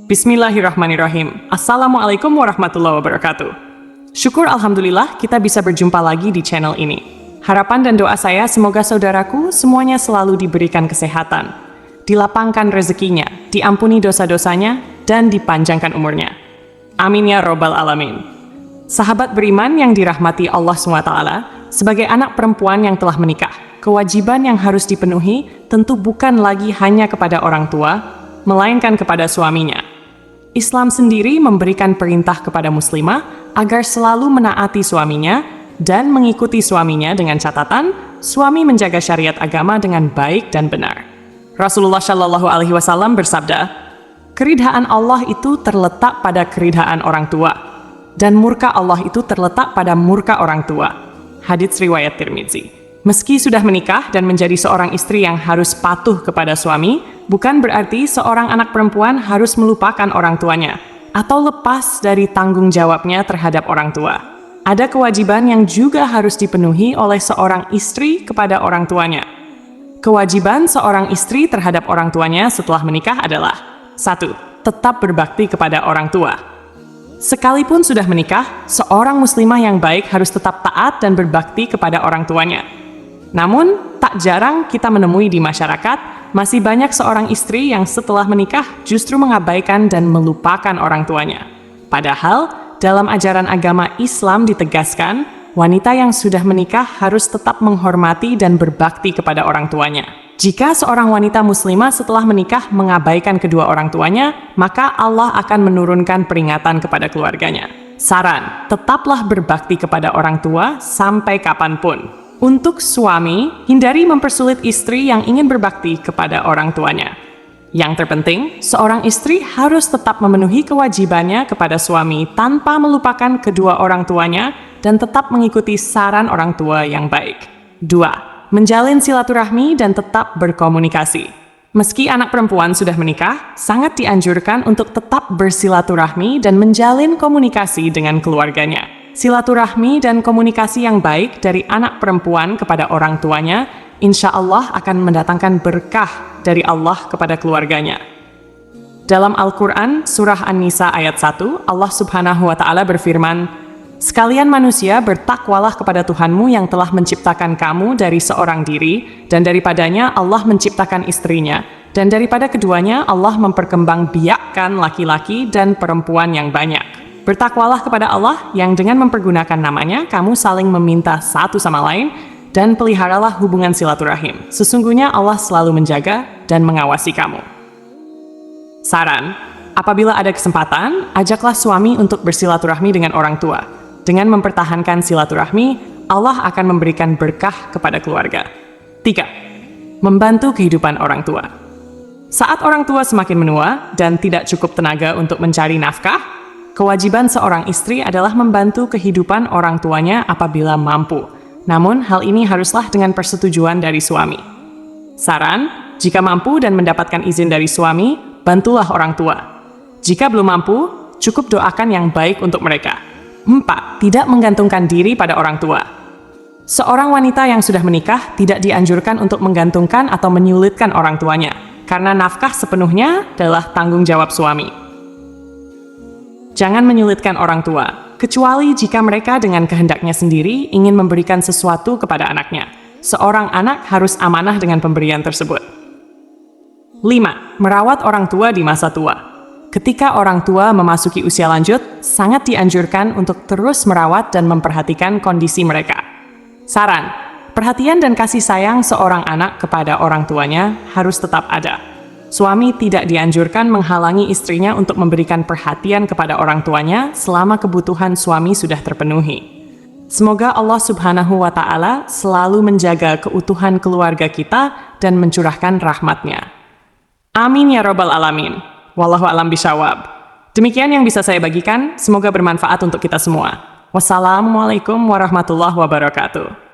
Bismillahirrahmanirrahim. Assalamualaikum warahmatullahi wabarakatuh. Syukur alhamdulillah kita bisa berjumpa lagi di channel ini. Harapan dan doa saya semoga saudaraku semuanya selalu diberikan kesehatan, dilapangkan rezekinya, diampuni dosa-dosanya, dan dipanjangkan umurnya. Amin ya robbal alamin. Sahabat beriman yang dirahmati Allah SWT, sebagai anak perempuan yang telah menikah, kewajiban yang harus dipenuhi tentu bukan lagi hanya kepada orang tua, melainkan kepada suaminya. Islam sendiri memberikan perintah kepada muslimah agar selalu menaati suaminya dan mengikuti suaminya dengan catatan suami menjaga syariat agama dengan baik dan benar. Rasulullah Shallallahu Alaihi Wasallam bersabda, keridhaan Allah itu terletak pada keridhaan orang tua, dan murka Allah itu terletak pada murka orang tua. Hadits riwayat Tirmidzi. Meski sudah menikah dan menjadi seorang istri yang harus patuh kepada suami, bukan berarti seorang anak perempuan harus melupakan orang tuanya atau lepas dari tanggung jawabnya terhadap orang tua. Ada kewajiban yang juga harus dipenuhi oleh seorang istri kepada orang tuanya. Kewajiban seorang istri terhadap orang tuanya setelah menikah adalah 1. Tetap berbakti kepada orang tua. Sekalipun sudah menikah, seorang muslimah yang baik harus tetap taat dan berbakti kepada orang tuanya. Namun, tak jarang kita menemui di masyarakat, masih banyak seorang istri yang setelah menikah justru mengabaikan dan melupakan orang tuanya. Padahal, dalam ajaran agama Islam ditegaskan, wanita yang sudah menikah harus tetap menghormati dan berbakti kepada orang tuanya. Jika seorang wanita muslimah setelah menikah mengabaikan kedua orang tuanya, maka Allah akan menurunkan peringatan kepada keluarganya. Saran, tetaplah berbakti kepada orang tua sampai kapanpun. Untuk suami, hindari mempersulit istri yang ingin berbakti kepada orang tuanya. Yang terpenting, seorang istri harus tetap memenuhi kewajibannya kepada suami tanpa melupakan kedua orang tuanya dan tetap mengikuti saran orang tua yang baik. 2. Menjalin silaturahmi dan tetap berkomunikasi. Meski anak perempuan sudah menikah, sangat dianjurkan untuk tetap bersilaturahmi dan menjalin komunikasi dengan keluarganya. Silaturahmi dan komunikasi yang baik dari anak perempuan kepada orang tuanya, insya Allah akan mendatangkan berkah dari Allah kepada keluarganya. Dalam Al-Quran, Surah An-Nisa ayat 1, Allah Subhanahu wa Ta'ala berfirman, sekalian manusia bertakwalah kepada Tuhanmu yang telah menciptakan kamu dari seorang diri, dan daripadanya Allah menciptakan istrinya, dan daripada keduanya Allah memperkembangbiakkan laki-laki dan perempuan yang banyak. Bertakwalah kepada Allah yang dengan mempergunakan namanya kamu saling meminta satu sama lain dan peliharalah hubungan silaturahim. Sesungguhnya Allah selalu menjaga dan mengawasi kamu. Saran, apabila ada kesempatan, ajaklah suami untuk bersilaturahmi dengan orang tua. Dengan mempertahankan silaturahmi, Allah akan memberikan berkah kepada keluarga. 3. Membantu kehidupan orang tua. Saat orang tua semakin menua dan tidak cukup tenaga untuk mencari nafkah, kewajiban seorang istri adalah membantu kehidupan orang tuanya apabila mampu. Namun, hal ini haruslah dengan persetujuan dari suami. Saran, jika mampu dan mendapatkan izin dari suami, bantulah orang tua. Jika belum mampu, cukup doakan yang baik untuk mereka. 4. Tidak menggantungkan diri pada orang tua. Seorang wanita yang sudah menikah tidak dianjurkan untuk menggantungkan atau menyulitkan orang tuanya, karena nafkah sepenuhnya adalah tanggung jawab suami. Jangan menyulitkan orang tua, kecuali jika mereka dengan kehendaknya sendiri ingin memberikan sesuatu kepada anaknya. Seorang anak harus amanah dengan pemberian tersebut. 5. Merawat orang tua di masa tua. Ketika orang tua memasuki usia lanjut, sangat dianjurkan untuk terus merawat dan memperhatikan kondisi mereka. Saran, perhatian dan kasih sayang seorang anak kepada orang tuanya harus tetap ada. Suami tidak dianjurkan menghalangi istrinya untuk memberikan perhatian kepada orang tuanya selama kebutuhan suami sudah terpenuhi. Semoga Allah Subhanahu wa Ta'ala selalu menjaga keutuhan keluarga kita dan mencurahkan rahmat-Nya. Amin ya robbal alamin. Wallahu a'lam bishawab. Demikian yang bisa saya bagikan, semoga bermanfaat untuk kita semua. Wassalamualaikum warahmatullahi wabarakatuh.